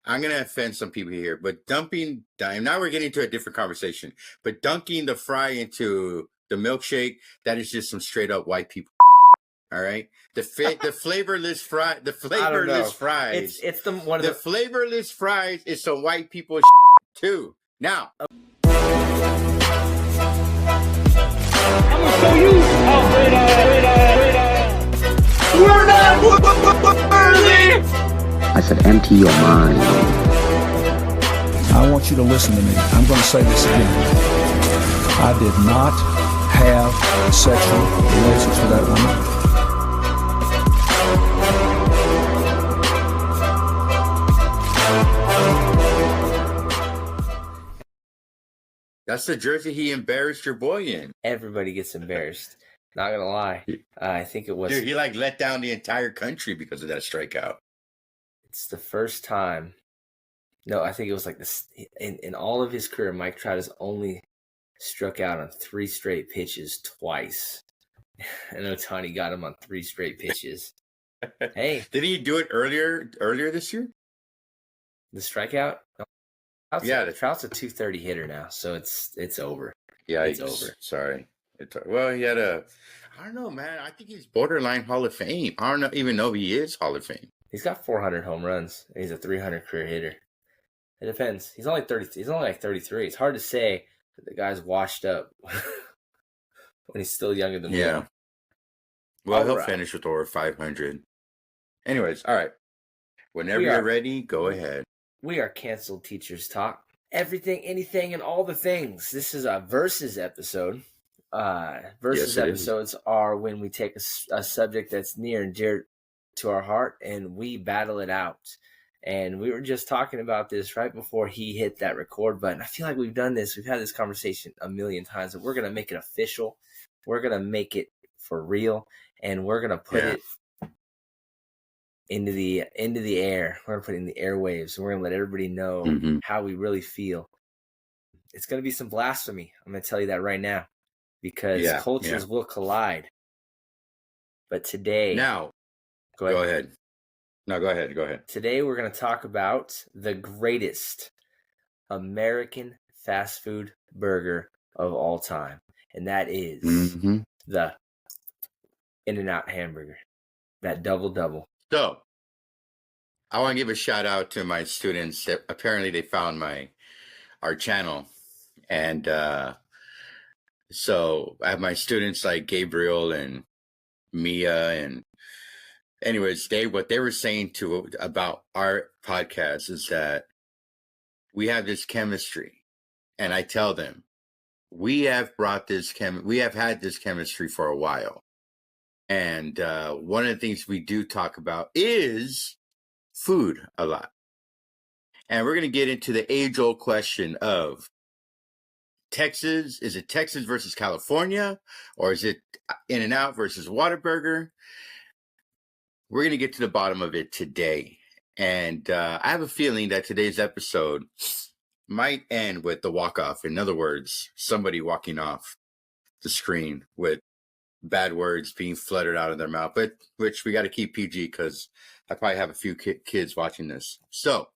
I'm gonna offend some people here, but now we're getting to a different conversation. But dunking the fry into the milkshake, that is just some straight up white people. All right, the flavorless fries. It's the flavorless fries is some white people too. Now, I'm gonna show you how great We're not worthy. I said, empty your mind. I want you to listen to me. I'm going to say this again. I did not have sexual relations with that woman. that's the jersey he embarrassed your boy in. everybody gets embarrassed. Not gonna lie, I think it was. Dude, he let down the entire country because of that strikeout. It's the first time. No, I think it was like this in all of his career. Mike Trout has only struck out on 3 straight pitches twice, and Ohtani got him on 3 straight pitches. Hey, did he do it earlier this year? The strikeout? No. Trout's a 230 hitter now, so it's over. Yeah, it's over. Sorry. Well, he had I don't know, man. I think he's borderline Hall of Fame. I don't even know if he is Hall of Fame. He's got 400 home runs. And he's a 300 career hitter. It depends. He's only 30. He's only like 33. It's hard to say that the guy's washed up when he's still younger than me. Yeah. Well, he'll finish with over 500. Anyways, all right. Whenever you're ready, go ahead. We are Canceled Teachers Talk. Everything, anything, and all the things. This is a versus episode. Episodes are when we take a subject that's near and dear to our heart and we battle it out. And we were just talking about this right before he hit that record button. I feel like we've done this. We've had this conversation a million times, and we're going to make it official. We're going to make it for real, and we're going to put it into the air. We're going to put it in the airwaves, and we're going to let everybody know how we really feel. It's going to be some blasphemy. I'm going to tell you that right now, because cultures will collide. But today... Now, go ahead. No, go ahead. Today we're going to talk about the greatest American fast food burger of all time. And that is the In-N-Out hamburger. That double. So, I want to give a shout out to my students that apparently they found our channel. And so I have my students like Gabriel and Mia, and anyways, what they were saying about our podcast is that we have this chemistry, and I tell them we have had this chemistry for a while, and one of the things we do talk about is food a lot, and we're going to get into the age-old question of Texas. Is it Texas versus California, or is it In-N-Out versus Whataburger? We're going to get to the bottom of it today. And I have a feeling that today's episode might end with the walk-off. In other words, somebody walking off the screen with bad words being fluttered out of their mouth, but which we got to keep PG because I probably have a few kids watching this. So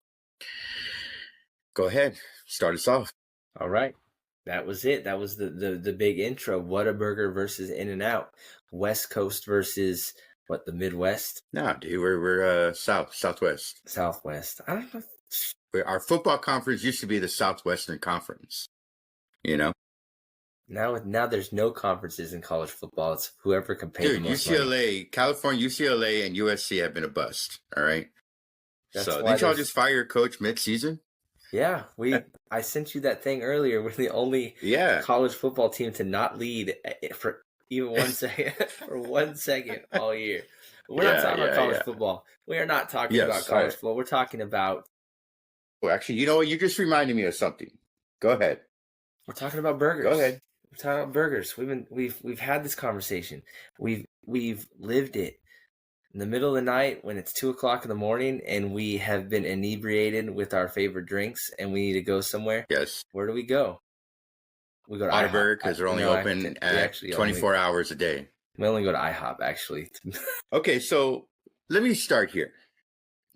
go ahead. Start us off. All right. That was it. That was the big intro. Whataburger versus In-N-Out. West Coast versus... What, the Midwest? No, dude, we're Southwest. Southwest. I don't know. Our football conference used to be the Southwestern Conference. You know. Now there's no conferences in college football. It's whoever can pay the most money. California, UCLA, and USC have been a bust. All right. Didn't y'all just fire your coach mid-season? Yeah, I sent you that thing earlier. We're the only college football team to not lead for even 1 second for 1 second all year. We're not talking about college football. We are not talking about college football. We're talking about... Well, actually, you know what? You just reminded me of something. Go ahead. We're talking about burgers. Go ahead. We're talking about burgers. We've had this conversation. We've lived it. In the middle of the night when it's 2:00 in the morning and we have been inebriated with our favorite drinks and we need to go somewhere. Yes. Where do we go? We go to Whataburger because they're only open 24 hours a day. We only go to IHOP, actually. Okay, so let me start here.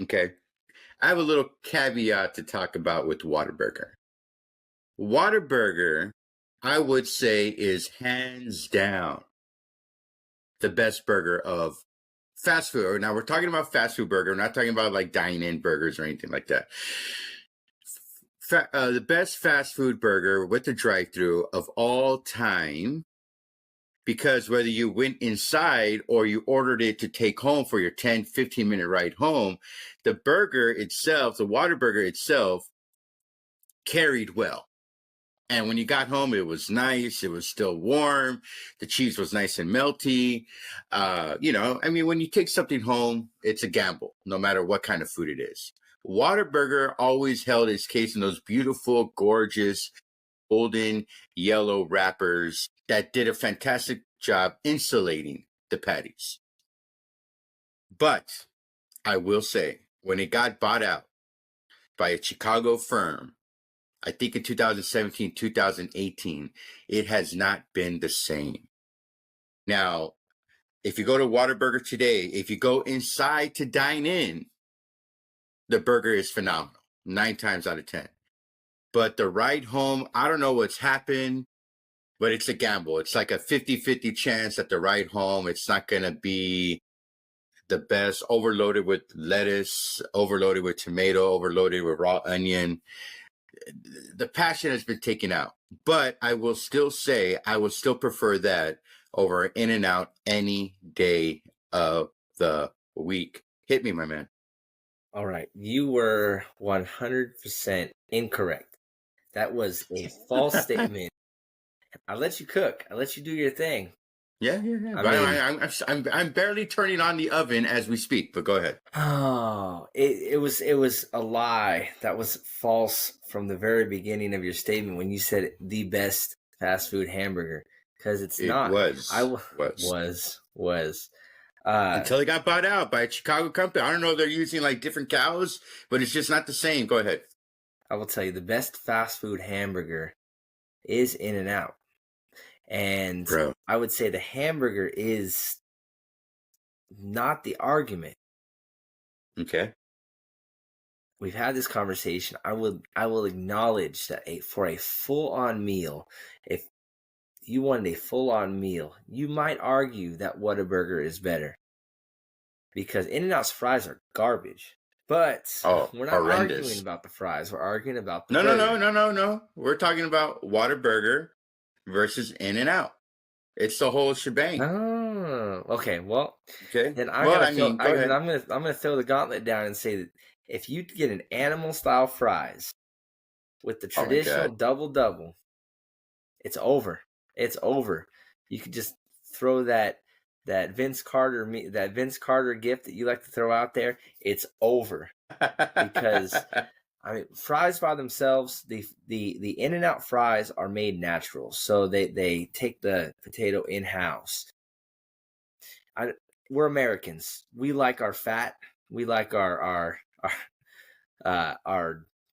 Okay. I have a little caveat to talk about with Whataburger. Whataburger, I would say, is hands down the best burger of fast food. Now we're talking about fast food burger. We're not talking about like dine-in burgers or anything like that. The best fast food burger with the drive-thru of all time, because whether you went inside or you ordered it to take home for your 10, 15-minute ride home, the burger itself, the Whataburger itself, carried well. And when you got home, it was nice. It was still warm. The cheese was nice and melty. When you take something home, it's a gamble, no matter what kind of food it is. Whataburger always held its case in those beautiful, gorgeous, golden yellow wrappers that did a fantastic job insulating the patties. But I will say, when it got bought out by a Chicago firm, I think in 2017, 2018, it has not been the same. Now, if you go to Whataburger today, if you go inside to dine in, the burger is phenomenal, 9 times out of 10. But the ride home, I don't know what's happened, but it's a gamble. It's like a 50-50 chance that the ride home, it's not going to be the best, overloaded with lettuce, overloaded with tomato, overloaded with raw onion. The passion has been taken out. But I will still say, I would still prefer that over In-N-Out any day of the week. Hit me, my man. All right. You were 100% incorrect. That was a false statement. I let you cook. I let you do your thing. Yeah. I'm barely turning on the oven as we speak, but go ahead. Oh, it was a lie. That was false from the very beginning of your statement when you said the best fast food hamburger, because it's not. Was. Until it got bought out by a Chicago company. I don't know if they're using like different cows, but it's just not the same. Go ahead. I will tell you, the best fast food hamburger is In-N-Out. And Bro. I would say the hamburger is not the argument. Okay. We've had this conversation. I will acknowledge that for a full-on meal, if you wanted a full-on meal, you might argue that Whataburger is better, because In-N-Out's fries are garbage. But we're not horrendous. arguing about the fries. We're arguing about the No. burger. We're talking about Whataburger versus In-N-Out. It's the whole shebang. Oh, okay. Well, okay. Then go ahead. I'm gonna throw the gauntlet down and say that if you get an animal style fries with the traditional double, it's over. It's over. You could just throw that Vince Carter gift that you like to throw out there. It's over, because fries by themselves, the In-N-Out fries are made natural, so they take the potato in house. We're Americans. We like our fat. We like our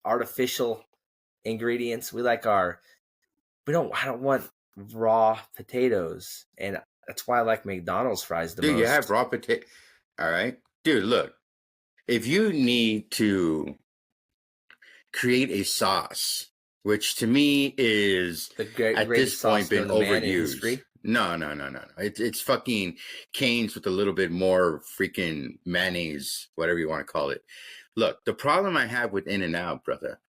artificial ingredients. I don't want raw potatoes, and that's why I like McDonald's fries the most. Dude, you have raw potato. All right, dude. Look, if you need to create a sauce, which to me is at this point been overused. No. It's fucking Cane's with a little bit more freaking mayonnaise, whatever you want to call it. Look, the problem I have with In-N-Out, brother,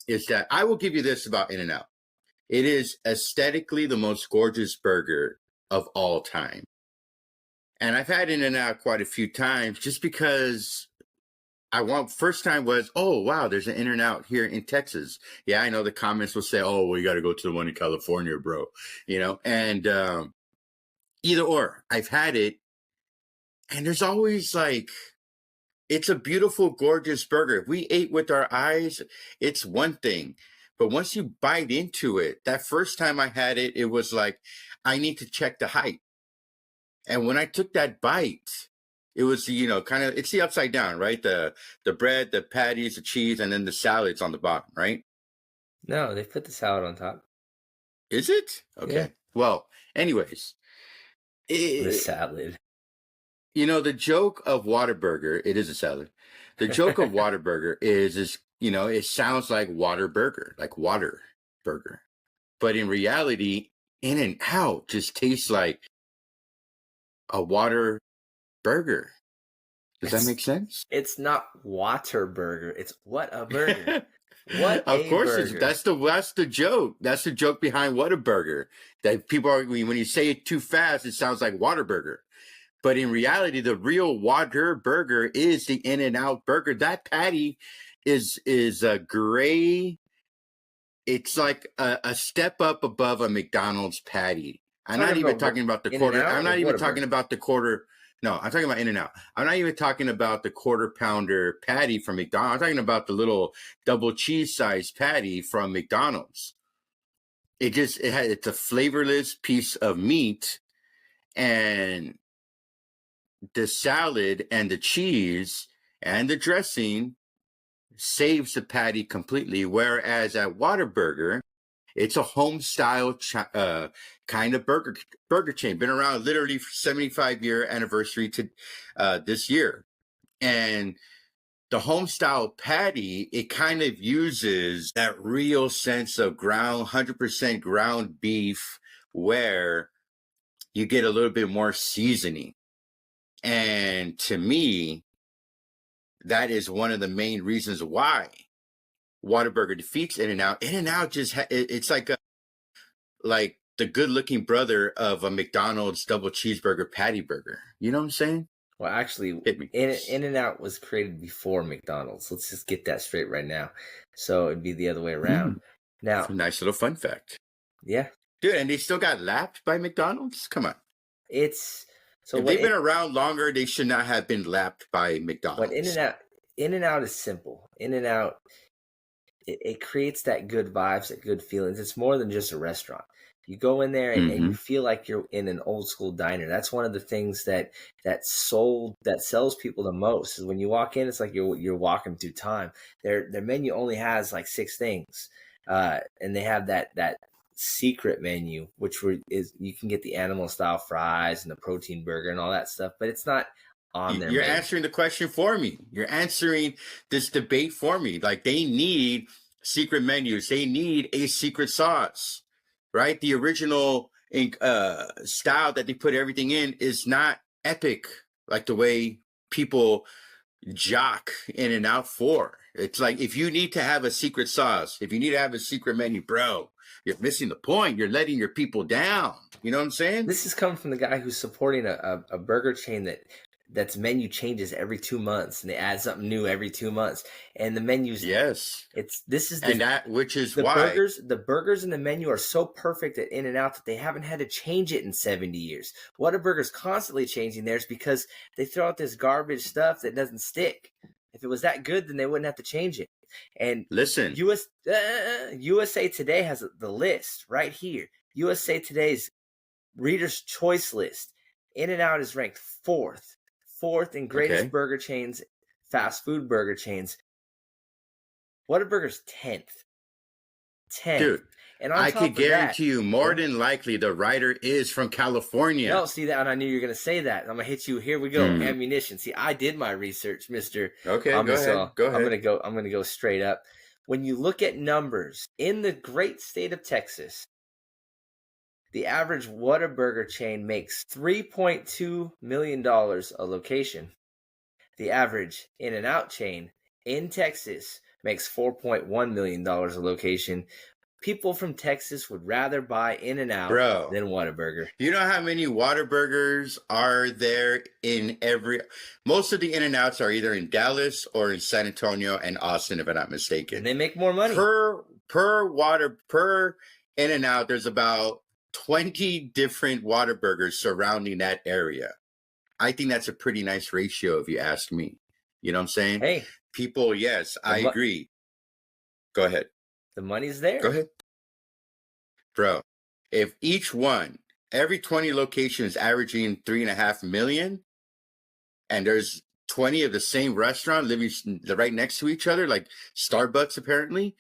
is that I will give you this about In-N-Out. It is aesthetically the most gorgeous burger of all time. And I've had In-N-Out quite a few times just because first time was, oh, wow, there's an In-N-Out here in Texas. Yeah, I know the comments will say, oh, well, you got to go to the one in California, bro. And either or, I've had it. And there's always like, it's a beautiful, gorgeous burger. If we ate with our eyes, it's one thing. But once you bite into it, that first time I had it, it was like, I need to check the height. And when I took that bite, it was, kind of, it's the upside down, right? The bread, the patties, the cheese, and then the salad's on the bottom, right? No, they put the salad on top. Is it? Okay. Yeah. Well, anyways. The salad. The joke of Whataburger, it is a salad. The joke of Whataburger is it sounds like water burger, like water burger. But in reality, In-N-Out just tastes like a water burger. Does that make sense? It's not Whataburger. It's what a burger. What Of a course, burger. that's the joke. That's the joke behind Whataburger. That people are, when you say it too fast, it sounds like Whataburger. But in reality, the real Whataburger is the In-N-Out burger. That patty is a gray. It's like a step up above a McDonald's patty. I'm not even talking about the quarter. I'm not even talking about the quarter. No, I'm talking about In-N-Out. I'm not even talking about the quarter pounder patty from McDonald's. I'm talking about the little double cheese size patty from McDonald's. It's a flavorless piece of meat, and the salad and the cheese and the dressing saves the patty completely. Whereas at Whataburger, it's a home style kind of burger chain. Been around literally for 75-year anniversary to this year. And the home style patty, it kind of uses that real sense of 100% ground beef, where you get a little bit more seasoning. And to me, that is one of the main reasons why Whataburger defeats In-N-Out. In-N-Out just it's like the good-looking brother of a McDonald's double cheeseburger patty burger. You know what I'm saying? Well, actually, In-N-Out was created before McDonald's. Let's just get that straight right now. So it'd be the other way around. Now, that's a nice little fun fact. Yeah, dude, and they still got lapped by McDonald's. Come on, if they've been around longer, they should not have been lapped by McDonald's. But In-N-Out is simple. In-N-Out, it creates that good vibes, that good feelings. It's more than just a restaurant. You go in there and you feel like you're in an old school diner. That's one of the things that sells people the most. Is when you walk in, it's like you're walking through time. Their menu only has like 6 things, and they have that secret menu, which is you can get the animal style fries and the protein burger and all that stuff, but it's not on there. You're answering the question for me. You're answering this debate for me. Like, they need secret menus. They need a secret sauce, right? The original style that they put everything in is not epic like the way people jock In-N-Out for. It's like, if you need to have a secret sauce, if you need to have a secret menu, bro, you're missing the point. You're letting your people down. You know what I'm saying? This is coming from the guy who's supporting a burger chain that's menu changes every 2 months, and they add something new every 2 months. And the menus, which is the why the burgers in the menu are so perfect at In-N-Out that they haven't had to change it in 70 years. Whataburger's constantly changing theirs because they throw out this garbage stuff that doesn't stick. If it was that good, then they wouldn't have to change it. And listen, USA Today has the list right here. USA Today's Reader's Choice list. In-N-Out is ranked fourth in greatest burger chains, fast food burger chains. Whataburger's 10th. Dude, and I could guarantee you, more than likely, the writer is from California. No, see that, and I knew you were going to say that. I'm going to hit you. Here we go. Ammunition. See, I did my research, Mister. Okay, go ahead. I'm going to go straight up. When you look at numbers in the great state of Texas, the average Whataburger chain makes $3.2 million a location. The average In-N-Out chain in Texas makes $4.1 million a location. People from Texas would rather buy In-N-Out than Whataburger. You know how many Whataburgers are there in most of the In-N-Outs are either in Dallas or in San Antonio and Austin, if I'm not mistaken. And they make more money. Per In-N-Out, there's about 20 different Whataburgers surrounding that area. I think that's a pretty nice ratio, if you ask me. You know what I'm saying? Hey. People, yes, I agree. Go ahead. The money's there. Go ahead. Bro, if every 20 locations averaging $3.5 million, and there's 20 of the same restaurant living right next to each other, like Starbucks apparently,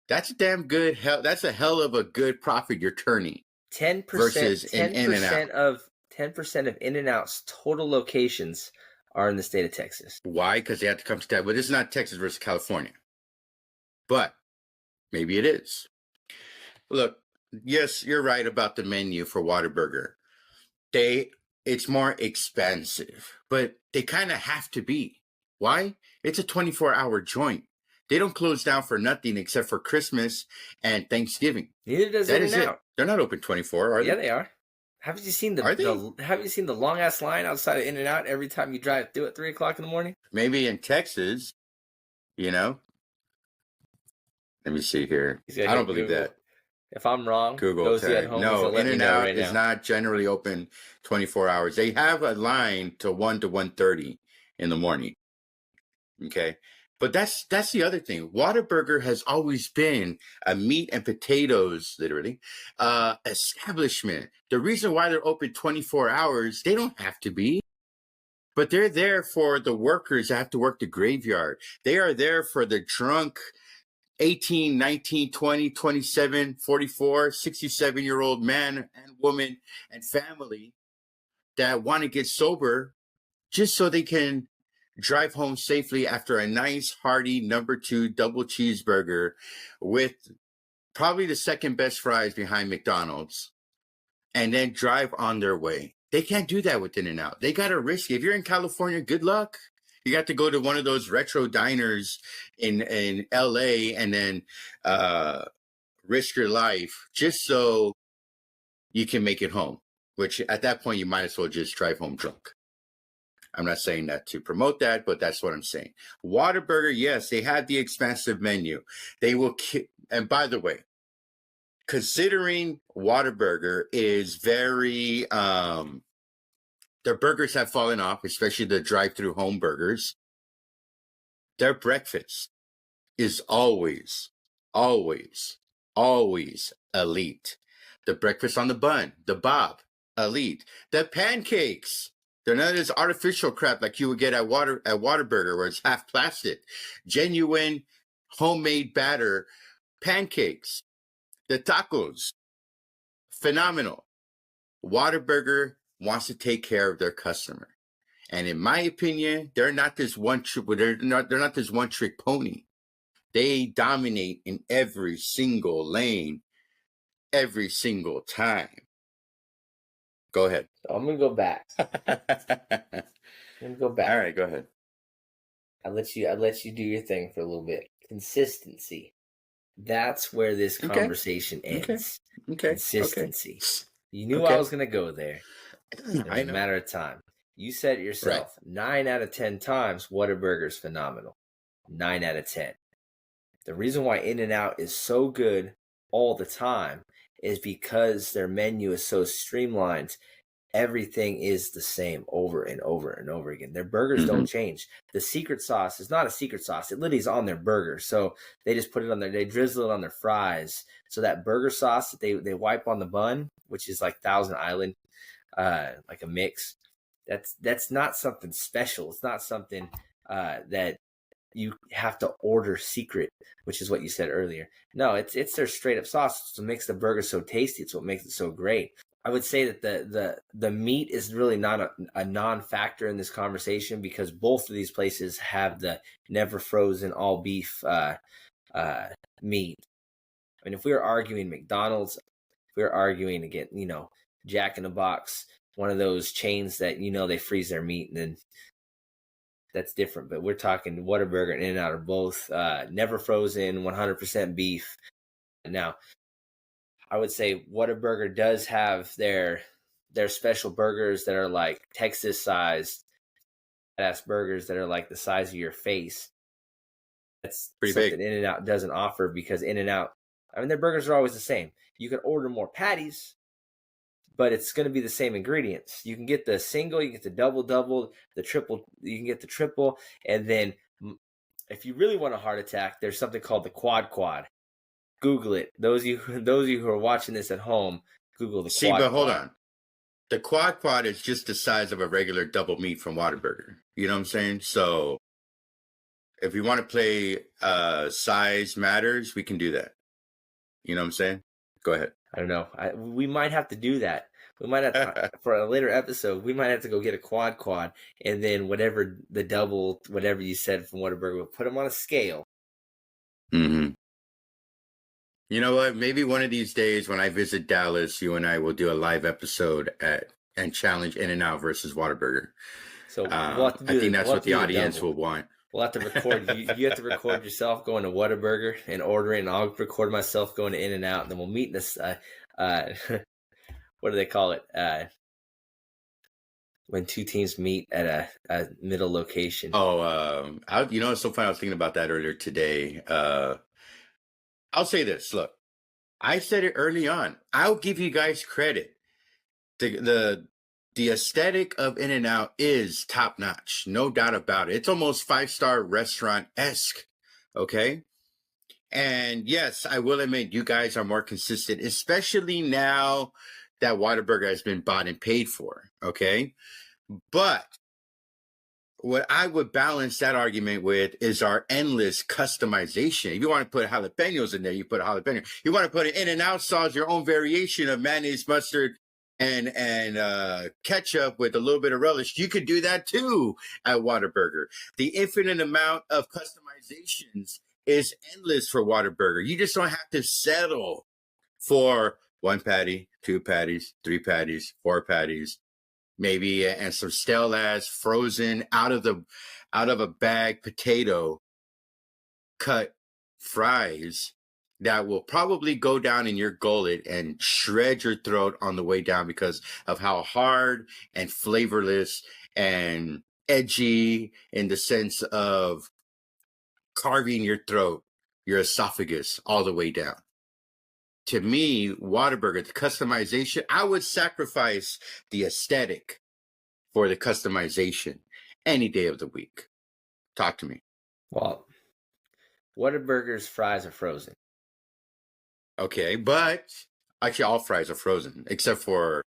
that's a damn good that's a hell of a good profit you're turning. 10% versus 10% of 10% of In-N-Out's total locations are in the state of Texas. Why? Because they have to come to that. But it's not Texas versus California. But maybe it is. Look, yes, you're right about the menu for Whataburger. It's more expensive, but they kind of have to be. Why? It's a 24-hour joint. They don't close down for nothing except for Christmas and Thanksgiving. Neither does In-N-Out. They're not open 24, are they? Yeah, they are. Haven't you seen the long ass line outside of In-N-Out every time you drive through at 3:00 in the morning? Maybe in Texas, you know. Let me see here. I don't believe Google. That. If I'm wrong, Google those tag. at home, No, In-N-Out right is not generally open 24 hours. They have a line to 1 to 1:30 in the morning. Okay. But that's the other thing. Whataburger has always been a meat and potatoes, literally, establishment. The reason why they're open 24 hours, they don't have to be. But they're there for the workers that have to work the graveyard. They are there for the drunk 18, 19, 20, 27, 44, 67-year-old man and woman and family that want to get sober just so they can drive home safely after a nice, hearty number 2 double cheeseburger with probably the second best fries behind McDonald's, and then drive on their way. They can't do that with In-N-Out. They got to risk it. If you're in California, good luck. You got to go to one of those retro diners in LA and then risk your life just so you can make it home, which at that point, you might as well just drive home drunk. I'm not saying that to promote that, but that's what I'm saying. Whataburger, yes, they have the expansive menu. They will, and by the way, considering Whataburger is very, their burgers have fallen off, especially the drive-through home burgers. Their breakfast is always, always, always elite. The breakfast on the bun, the bob, elite. The pancakes. They're none of this artificial crap like you would get at Whataburger where it's half plastic. Genuine homemade batter pancakes. The tacos. Phenomenal. Whataburger wants to take care of their customer. And in my opinion, they're not this one trick pony. They dominate in every single lane, every single time. Go ahead. I'm going to go back. All right, go ahead. I let you do your thing for a little bit. Consistency. That's where this conversation ends. Okay. Consistency. You knew I was going to go there. It was a matter of time. You said it yourself. Right. 9 out of 10 times, Whataburger's phenomenal. 9 out of 10. The reason why In-N-Out is so good all the time is because their menu is so streamlined. Everything is the same over and over and over again. Their burgers don't change. The secret sauce is not a secret sauce. It literally is on their burger. So they just put it on they drizzle it on their fries. So that burger sauce that they wipe on the bun, which is like Thousand Island, like a mix, that's not something special. It's not something that you have to order secret, which is what you said earlier. No, it's their straight up sauce. It's what makes the burger so tasty. It's what makes it so great. I would say that the meat is really not a non-factor in this conversation because both of these places have the never frozen all beef meat. I mean, if we were arguing McDonald's, if we were arguing again, Jack in the Box, one of those chains that they freeze their meat, and then that's different. But we're talking Whataburger and In-N-Out are both never frozen, 100% beef. Now, I would say Whataburger does have their special burgers that are like Texas sized ass burgers that are like the size of your face. That's pretty something big. In-N-Out doesn't offer because In-N-Out, I mean, their burgers are always the same. You can order more patties, but it's going to be the same ingredients. You can get the single, you can get the double, the triple, you can get the triple. And then if you really want a heart attack, there's something called the quad. Google it. Those of you who are watching this at home, Google the quad. See, but hold on. The quad is just the size of a regular double meat from Whataburger. You know what I'm saying? So if we want to play size matters, we can do that. You know what I'm saying? Go ahead. I don't know. We might have to do that. We might have to, for a later episode, we might have to go get a quad, and then whatever the double, whatever you said from Whataburger, we'll put them on a scale. Mm-hmm. You know what? Maybe one of these days when I visit Dallas, you and I will do a live episode and challenge In-N-Out versus Whataburger. So we'll have to do I think that's what the audience will want. We'll have to record. You have to record yourself going to Whataburger and ordering, and I'll record myself going to In-N-Out, and then we'll meet in this. What do they call it? When two teams meet at a middle location. Oh, you know, it's so funny. I was thinking about that earlier today. I'll say this. Look, I said it early on. I'll give you guys credit. The aesthetic of In-N-Out is top notch, no doubt about it. It's almost 5-star restaurant-esque, okay? And yes, I will admit you guys are more consistent, especially now that Whataburger has been bought and paid for, okay? But what I would balance that argument with is our endless customization. If you want to put jalapenos in there, you put a jalapeno. You want to put an In-N-Out sauce, your own variation of mayonnaise, mustard, and ketchup with a little bit of relish, you could do that too at Whataburger. The infinite amount of customizations is endless for Whataburger. You just don't have to settle for 1 patty, 2 patties, 3 patties, 4 patties, maybe, and some stale ass frozen out of a bag potato cut fries that will probably go down in your gullet and shred your throat on the way down because of how hard and flavorless and edgy in the sense of carving your throat, your esophagus all the way down. To me, Whataburger, the customization, I would sacrifice the aesthetic for the customization any day of the week. Talk to me. Well, Whataburger's fries are frozen. Okay, but actually all fries are frozen, except for,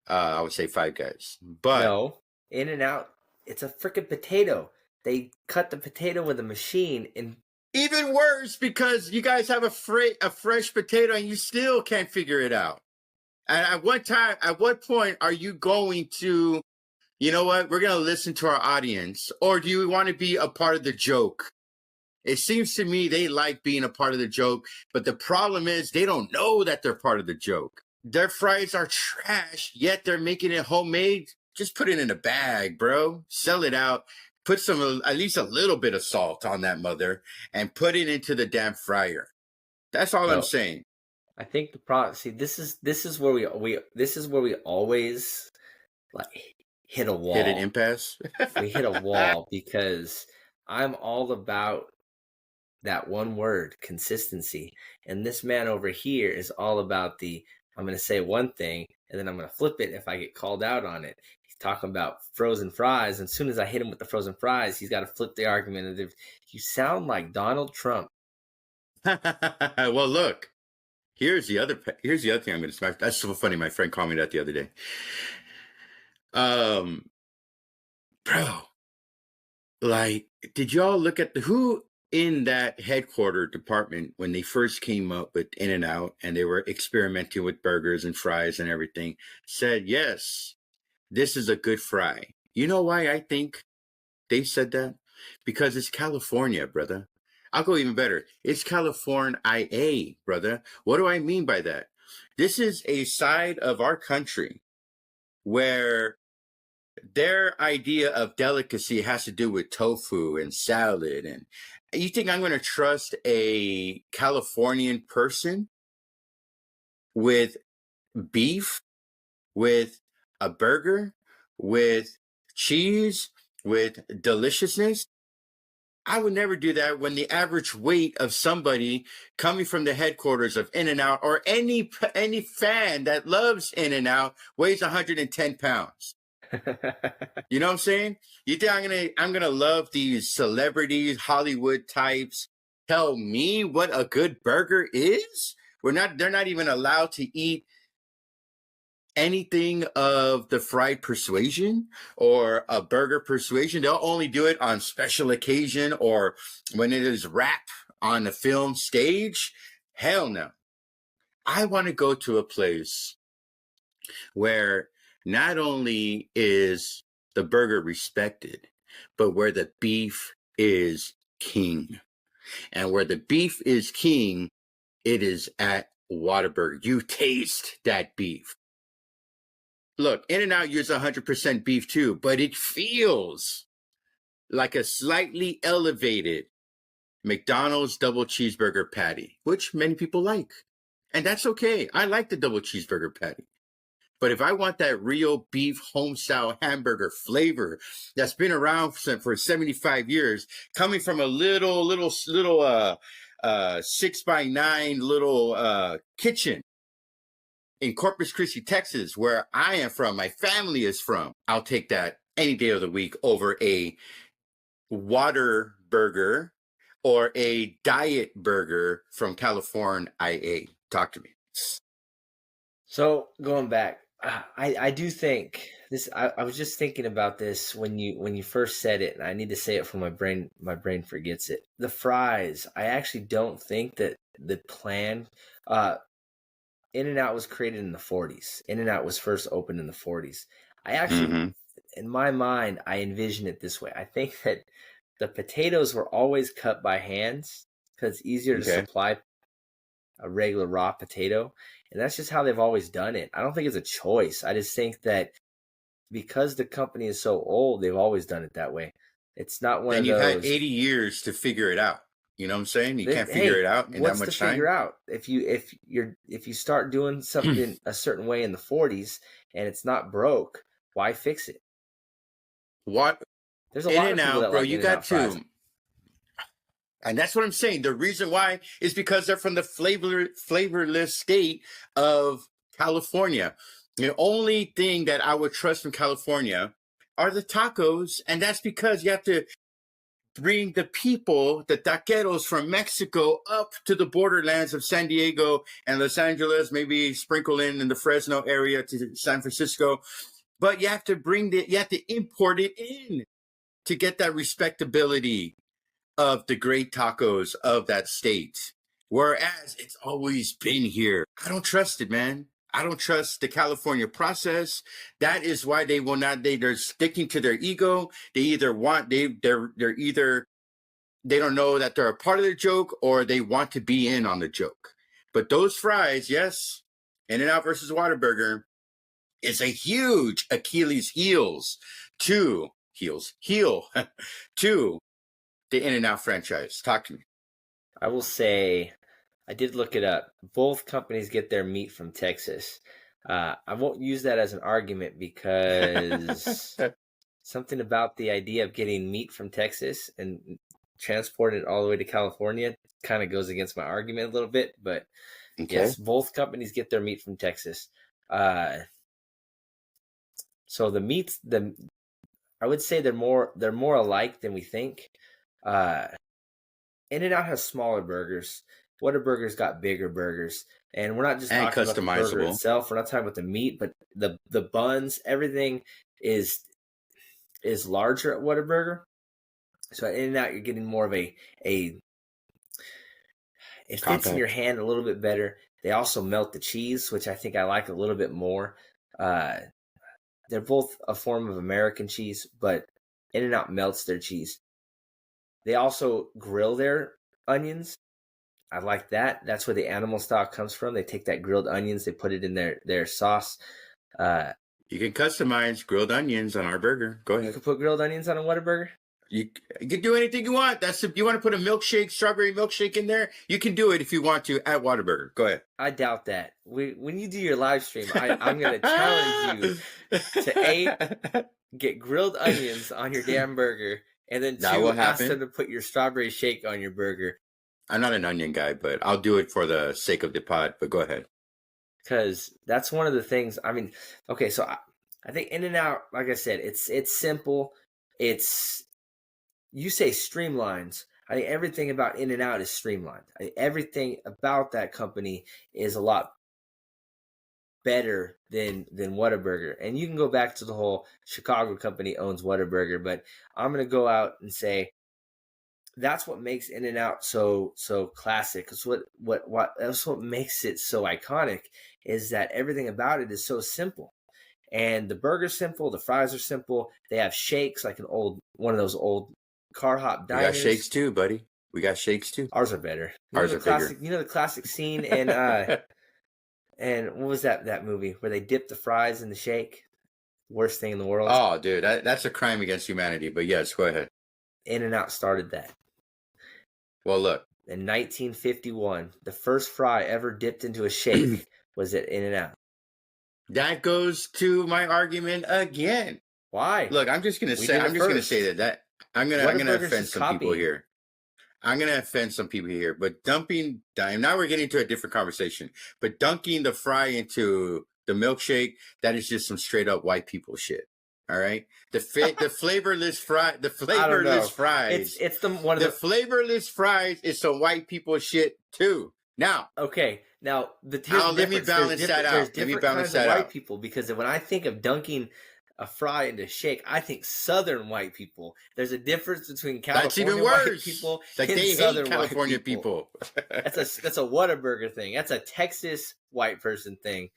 I would say Five Guys. But no, In-N-Out, it's a freaking potato. They cut the potato with a machine and even worse, because you guys have a fresh potato and you still can't figure it out. And at what point are you going to, you know what, we're going to listen to our audience, or do you want to be a part of the joke? It seems to me they like being a part of the joke, but the problem is they don't know that they're part of the joke. Their fries are trash, yet they're making it homemade. Just put it in a bag, bro. Sell it out. Put at least a little bit of salt on that mother and put it into the damn fryer. That's all I'm saying. I think the problem. See, this is where we always like hit a wall. Hit an impasse. We hit a wall because I'm all about that one word, consistency, and this man over here is all about I'm going to say one thing and then I'm going to flip it if I get called out on it. Talking about frozen fries, and as soon as I hit him with the frozen fries, he's got to flip the argument. And you sound like Donald Trump. Well, look, here's the other thing I'm going to smash. That's so funny. My friend called me that the other day. Bro, like, did y'all look at who in that headquarter department when they first came up with In-N-Out and they were experimenting with burgers and fries and everything said, yes, this is a good fry. You know why I think they said that? Because it's California, brother. I'll go even better. It's California, brother. What do I mean by that? This is a side of our country where their idea of delicacy has to do with tofu and salad. And you think I'm going to trust a Californian person with beef, with a burger, with cheese, with deliciousness? I would never do that when the average weight of somebody coming from the headquarters of In-N-Out or any fan that loves In-N-Out weighs 110 pounds. You know what I'm saying? You think I'm gonna love these celebrities, Hollywood types tell me what a good burger is? They're not even allowed to eat anything of the fried persuasion or a burger persuasion. They'll only do it on special occasion or when it is rap on the film stage. Hell no. I want to go to a place where not only is the burger respected, but where the beef is king. And where the beef is king, it is at Whataburger. You taste that beef. Look, In-N-Out uses 100% beef too, but it feels like a slightly elevated McDonald's double cheeseburger patty, which many people like. And that's okay. I like the double cheeseburger patty. But if I want that real beef home-style hamburger flavor that's been around for 75 years, coming from a little 6x9 little kitchen in Corpus Christi, Texas, where I am from, my family is from, I'll take that any day of the week over a Whataburger or a diet burger from California IA. Talk to me. So going back, I do think this. I was just thinking about this when you first said it, and I need to say it for my brain. My brain forgets it. The fries. I actually don't think that the plan. In-N-Out was created in the 40s. In-N-Out was first opened in the 40s. I actually, in my mind, I envision it this way. I think that the potatoes were always cut by hands because it's easier to supply a regular raw potato. And that's just how they've always done it. I don't think it's a choice. I just think that because the company is so old, they've always done it that way. It's not one of those. And you've had 80 years to figure it out. You know what I'm saying? You can't figure it out in that much time. What's to figure out? If you start doing something a certain way in the 40s and it's not broke, why fix it? What? There's a lot of people that bro, like you got to. And that's what I'm saying. The reason why is because they're from the flavorless state of California. The only thing that I would trust from California are the tacos, and that's because you have to bring the people, the taqueros from Mexico up to the borderlands of San Diego and Los Angeles, maybe sprinkle in the Fresno area to San Francisco. But you have to import it in to get that respectability of the great tacos of that state. Whereas it's always been here. I don't trust it, man. I don't trust the California process. That is why they will not. They're sticking to their ego. They don't know that they're a part of the joke, or they want to be in on the joke. But those fries, yes, In-N-Out versus Whataburger is a huge Achilles heel to the In-N-Out franchise. Talk to me. I will say, I did look it up. Both companies get their meat from Texas. I won't use that as an argument because something about the idea of getting meat from Texas and transporting it all the way to California kind of goes against my argument a little bit. But yes, both companies get their meat from Texas. So the meats, I would say they're more alike than we think. In-N-Out has smaller burgers. Whataburger's got bigger burgers, and we're not just talking about the burger itself. We're not talking about the meat, but the buns, everything is larger at Whataburger. So at In-N-Out, you're getting more of it fits in your hand a little bit better. They also melt the cheese, which I think I like a little bit more. They're both a form of American cheese, but In-N-Out melts their cheese. They also grill their onions. I like that. That's where the animal style comes from. They take that grilled onions, they put it in their sauce. You can customize grilled onions on our burger. Go ahead. You can put grilled onions on a Whataburger? You can do anything you want. You want to put a milkshake, strawberry milkshake in there, you can do it if you want to at Whataburger. Go ahead. I doubt that. When you do your live stream, I'm going to challenge you to get grilled onions on your damn burger, and then 2, ask them to put your strawberry shake on your burger. I'm not an onion guy, but I'll do it for the sake of the pod. But go ahead. Because that's one of the things. I mean, okay, so I think In-N-Out, like I said, it's simple. You say streamlines. I think everything about In-N-Out is streamlined. Everything about that company is a lot better than Whataburger. And you can go back to the whole Chicago company owns Whataburger, but I'm going to go out and say that's what makes In-N-Out so classic. It's that's what makes it so iconic, is that everything about it is so simple. And the burger's simple, the fries are simple. They have shakes like one of those old car hop We diners. got shakes too, buddy. We got shakes too. Ours are better. Ours are classic, bigger. You know the classic scene in and what was that movie where they dip the fries in the shake? Worst thing in the world. Oh, dude, that's a crime against humanity. But yes, go ahead. In-N-Out started that. Well, look. In 1951, the first fry ever dipped into a shake was at In-N-Out. That goes to my argument again. Why? Look, I'm just gonna say that I'm gonna offend some people here. I'm gonna offend some people here. But now we're getting to a different conversation. But dunking the fry into the milkshake, that is just some straight up white people shit. All right, the flavorless fries. It's the flavorless fries is some white people shit too. Now, okay. Now let me balance that out. Let me balance that out. White people, because when I think of dunking a fry into shake, I think Southern white people. There's a difference between California white people and they Southern hate California white people. That's a Whataburger thing. That's a Texas white person thing.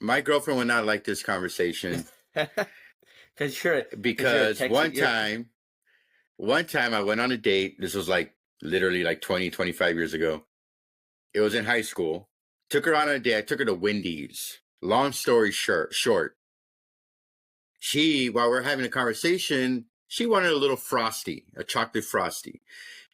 My girlfriend would not like this conversation because one time I went on a date. This was literally 20, 25 years ago. It was in high school. Took her on a date. I took her to Wendy's. Long story short, while we're having a conversation, she wanted a little frosty, a chocolate frosty.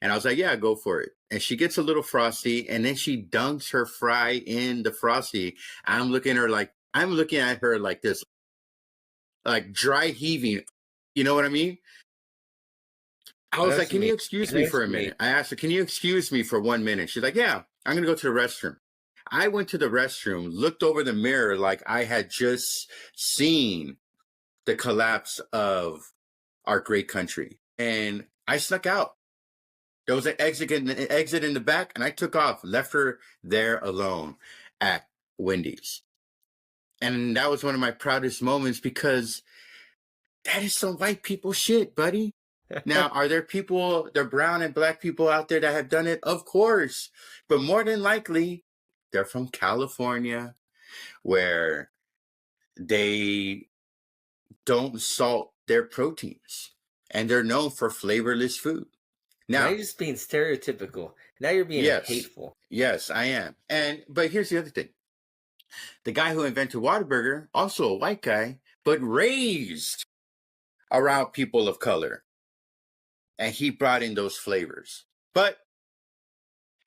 And I was like, yeah, go for it. And she gets a little frosty, and then she dunks her fry in the frosty. I'm looking at her like this, like dry heaving. You know what I mean? I was like, can you excuse me for a minute? I asked her, can you excuse me for 1 minute? She's like, yeah, I'm going to go to the restroom. I went to the restroom, looked over the mirror like I had just seen the collapse of our great country. And I snuck out. There was an exit in the back, and I took off, left her there alone at Wendy's. And that was one of my proudest moments, because that is some white people shit, buddy. Now, are there brown and black people out there that have done it? Of course. But more than likely, they're from California, where they don't salt their proteins, and they're known for flavorless food. Now you're just being stereotypical. Now you're being hateful. Yes, I am. But here's the other thing. The guy who invented Whataburger, also a white guy, but raised around people of color. And he brought in those flavors. But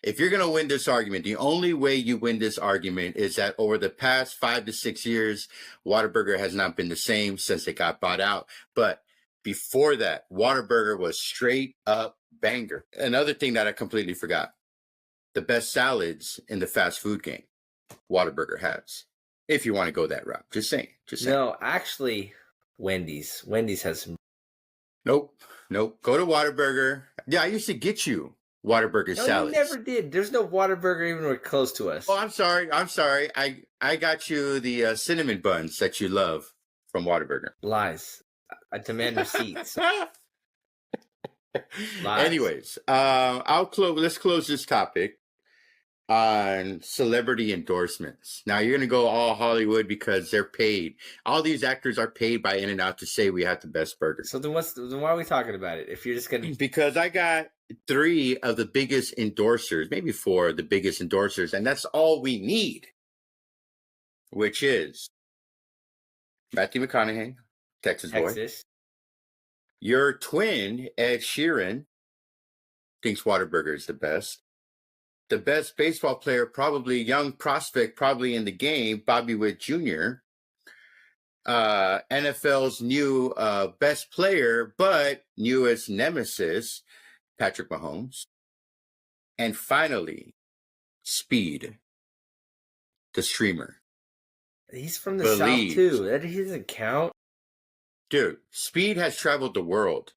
if you're going to win this argument, the only way you win this argument is that over the past 5 to 6 years, Whataburger has not been the same since it got bought out. But before that, Whataburger was straight up banger. Another thing that I completely forgot. The best salads in the fast food game, Whataburger has. If you want to go that route. Just saying. No, actually, Wendy's. Wendy's has some. Nope. Go to Whataburger. Yeah, I used to get you Whataburger salads. You never did. There's no Whataburger even close to us. Oh, I'm sorry. I got you the cinnamon buns that you love from Whataburger. Lies. I demand receipts. Anyways, let's close this topic on celebrity endorsements. Now you're gonna go all Hollywood because they're paid. All these actors are paid by In-N-Out to say we have the best burger. So then why are we talking about it? If you're just gonna Because I got 3 of the biggest endorsers, maybe 4 of the biggest endorsers, and that's all we need. Which is Matthew McConaughey, Texas boy. Your twin, Ed Sheeran, thinks Whataburger is the best. The best baseball player, probably young prospect, probably in the game, Bobby Witt Jr. NFL's new best player, but newest nemesis, Patrick Mahomes. And finally, Speed, the streamer. He's from the South too. That doesn't count. Dude, Speed has traveled the world.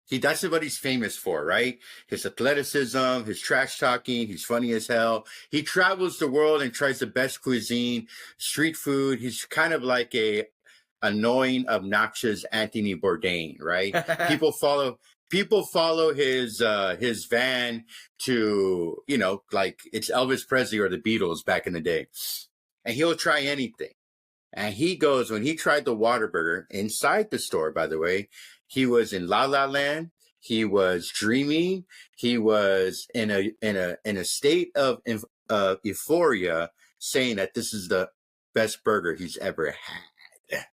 That's what he's famous for, right? His athleticism, his trash talking, he's funny as hell. He travels the world and tries the best cuisine, street food. He's kind of like a annoying, obnoxious Anthony Bourdain, right? People follow his van to, like it's Elvis Presley or the Beatles back in the day. And he'll try anything. And he goes, when he tried the Whataburger inside the store, by the way, he was in La La Land. He was dreaming. He was in a state of euphoria, saying that this is the best burger he's ever had.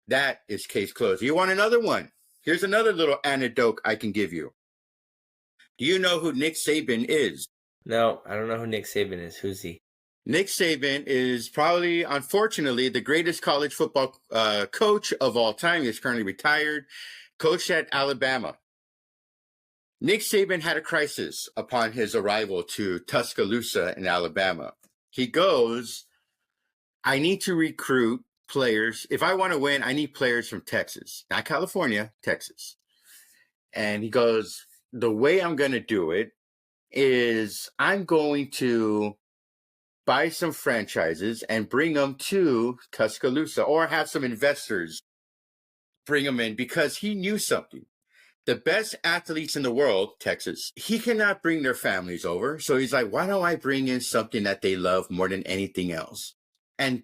That is case closed. You want another one? Here's another little anecdote I can give you. Do you know who Nick Saban is? No, I don't know who Nick Saban is. Who's he? Nick Saban is probably, unfortunately, the greatest college football coach of all time. He's currently retired. Coached at Alabama. Nick Saban had a crisis upon his arrival to Tuscaloosa in Alabama. He goes, I need to recruit players. If I want to win, I need players from Texas, not California, Texas. And he goes, the way I'm going to do it is I'm going to buy some franchises and bring them to Tuscaloosa, or have some investors bring them in, because he knew something. The best athletes in the world, Texas, he cannot bring their families over. So he's like, why don't I bring in something that they love more than anything else? And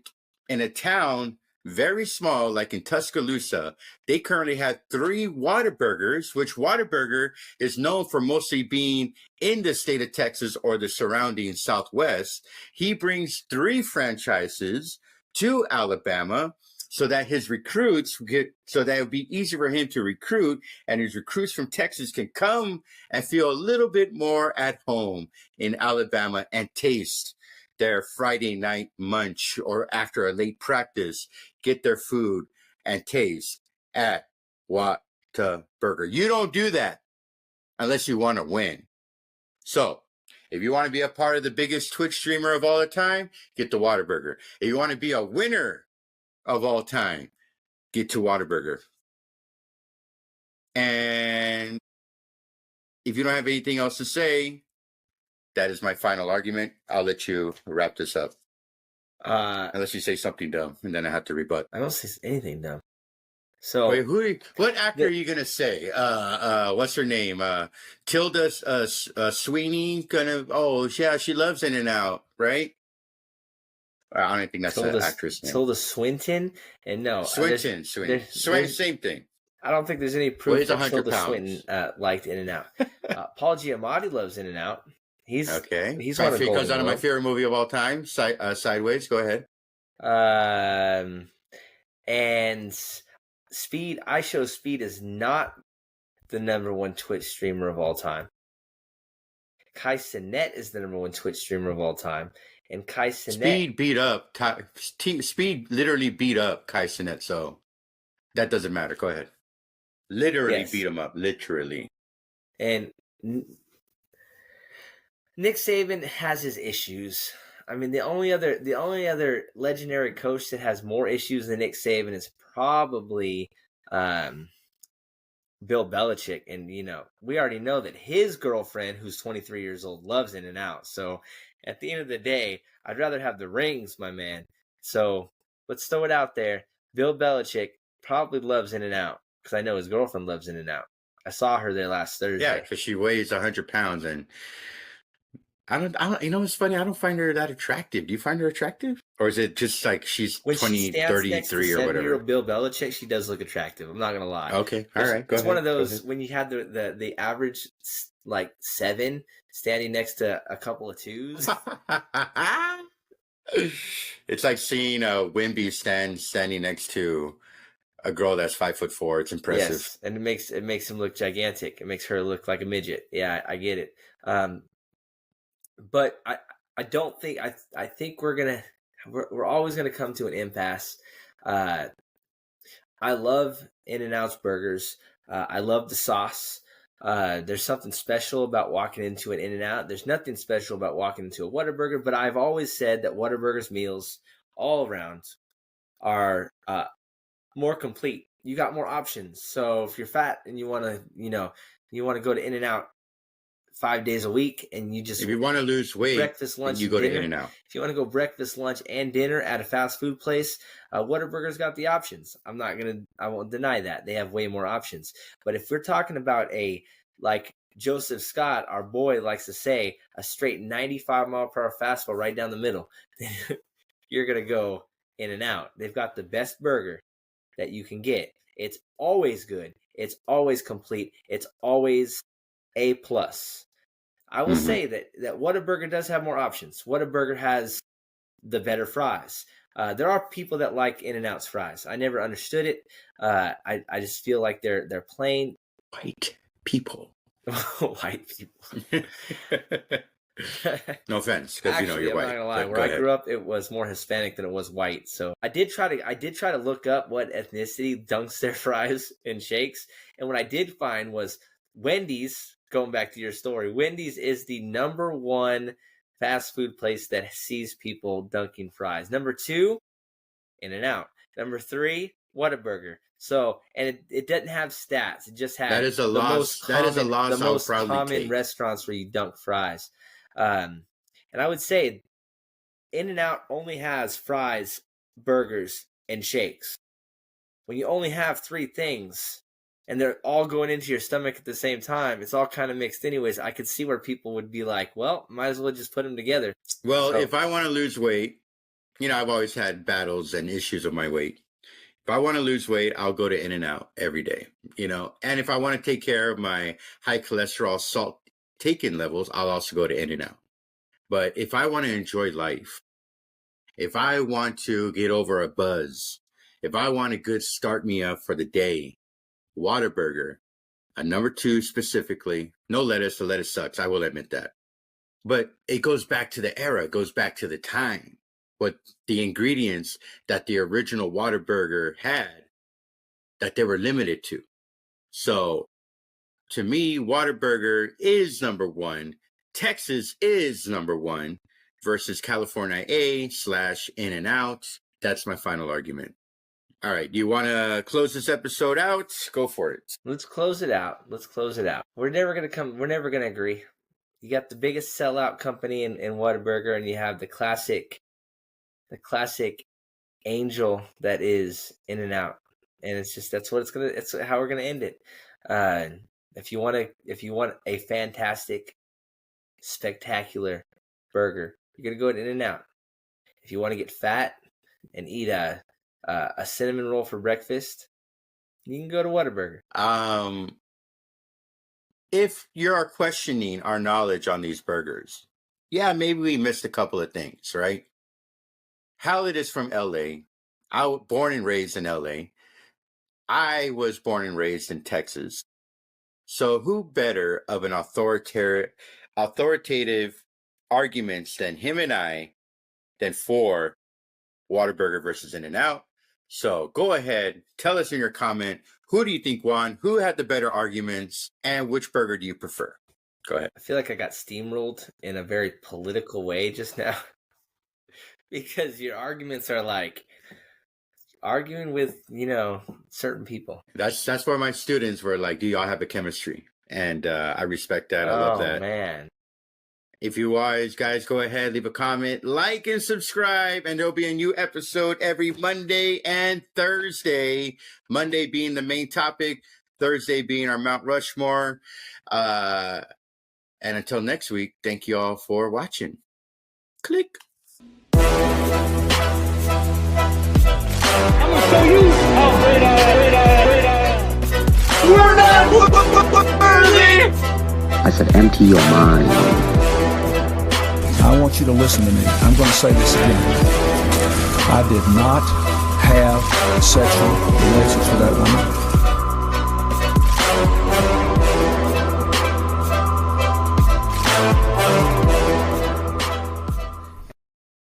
in a town very small, like in Tuscaloosa, they currently have 3 Whataburgers, which Whataburger is known for mostly being in the state of Texas or the surrounding Southwest. He brings 3 franchises to Alabama so that his recruits so that it would be easy for him to recruit, and his recruits from Texas can come and feel a little bit more at home in Alabama and taste their Friday night munch, or after a late practice, get their food and taste at Whataburger. You don't do that unless you want to win. So if you want to be a part of the biggest Twitch streamer of all the time, get to Whataburger. If you want to be a winner of all time, get to Whataburger. And if you don't have anything else to say, that is my final argument. I'll let you wrap this up. Unless you say something dumb, and then I have to rebut. I don't say anything dumb. So wait, what actor are you gonna say? What's her name? Tilda Sweeney. She loves In-N-Out, right? I don't think that's an actress name. Tilda Swinton, and no, Swinton, same thing. I don't think there's any proof that Tilda pounds. Swinton liked In-N-Out. Paul Giamatti loves In-N-Out. He's okay. He's one of comes out of my favorite movie of all time, Sideways. Go ahead. And Speed. Speed is not the #1 Twitch streamer of all time. Kai Cenat is the #1 Twitch streamer of all time, and Kai Cenat. Speed literally beat up Kai Cenat, so that doesn't matter. Go ahead. Literally beat him up. Literally. And Nick Saban has his issues. I mean, the only other legendary coach that has more issues than Nick Saban is probably Bill Belichick. And, we already know that his girlfriend, who's 23 years old, loves In-N-Out. So at the end of the day, I'd rather have the rings, my man. So let's throw it out there. Bill Belichick probably loves In-N-Out, because I know his girlfriend loves In-N-Out. I saw her there last Thursday. Yeah, because she weighs 100 pounds, and I don't. It's funny. I don't find her that attractive. Do you find her attractive, or is it just like she's 33 or whatever? Bill Belichick, she does look attractive. I'm not gonna lie. Okay, all right. It's one of those when you had the average like 7 standing next to a couple of 2s. It's like seeing a Wimby standing next to a girl that's 5'4". It's impressive. Yes, and it makes him look gigantic. It makes her look like a midget. Yeah, I get it. But I don't think I think we're always gonna come to an impasse. I love In-N-Out's burgers. I love the sauce. There's something special about walking into an In-N-Out. There's nothing special about walking into a Whataburger. But I've always said that Whataburger's meals all around are more complete. You got more options. So if you're fat and you want to go to In-N-Out 5 days a week, and you just If you want to lose weight, breakfast, lunch, you go dinner. to In-N-Out. If you want to go breakfast, lunch, and dinner at a fast food place, Whataburger's got the options. I won't deny that. They have way more options. But if we're talking about like Joseph Scott, our boy, likes to say, a straight 95-mile-per-hour fastball right down the middle, you're going to go In-N-Out. They've got the best burger that you can get. It's always good. It's always complete. It's always A+. I will say that Whataburger does have more options. Whataburger has the better fries. There are people that like In-N-Out's fries. I never understood it. I just feel like they're plain. White people. White people. No offense, because you're I'm white. not gonna lie. But Where I ahead. grew up, it was more Hispanic than it was white. So I did try to look up what ethnicity dunks their fries and shakes, and what I did find was Wendy's. Going back to your story, Wendy's is the number one fast food place that sees people dunking fries. Number 2, In-N-Out. Number 3, Whataburger. So, and it doesn't have stats. It just has The most common take. restaurants where you dunk fries. And I would say In-N-Out only has fries, burgers, and shakes. When you only have 3 things and they're all going into your stomach at the same time, it's all kind of mixed anyways. I could see where people would be like, well, might as well just put them together. Well, So- if I want to lose weight, I've always had battles and issues with my weight. If I want to lose weight, I'll go to In-N-Out every day, And if I want to take care of my high cholesterol salt taking levels, I'll also go to In-N-Out. But if I want to enjoy life, if I want to get over a buzz, if I want a good start me up for the day, Whataburger, a number 2 specifically, no lettuce. The lettuce sucks. I will admit that. But it goes back to the era. It goes back to the time. What the ingredients that the original Whataburger had that they were limited to. So to me, Whataburger is number 1. Texas is number 1 versus California A/In-N-Out. That's my final argument. All right. Do you want to close this episode out? Go for it. Let's close it out. We're never gonna agree. You got the biggest sellout company in Whataburger, and you have the classic angel that is In-N-Out. And it's how we're gonna end it. If you want a fantastic, spectacular burger, you're gonna go to In-N-Out. If you want to get fat and eat a cinnamon roll for breakfast, you can go to Whataburger. If you're questioning our knowledge on these burgers, maybe we missed a couple of things, right? Khaled is from LA. I was born and raised in LA. I was born and raised in Texas. So who better of an authoritative arguments than him and I than for Whataburger versus In-N-Out? So go ahead, tell us in your comment, who do you think won? Who had the better arguments? And which burger do you prefer? Go ahead. I feel like I got steamrolled in a very political way just now because your arguments are like arguing with, certain people. That's why my students were like, do y'all have a chemistry? And I respect that. I love that. Oh, man. If you guys, go ahead, leave a comment, like, and subscribe, and there'll be a new episode every Monday and Thursday. Monday being the main topic, Thursday being our Mount Rushmore. And until next week, thank you all for watching. Click. I'm gonna show you how great I am. We're not worthy. I said, empty your mind. I want you to listen to me. I'm going to say this again. I did not have sexual relations with that woman.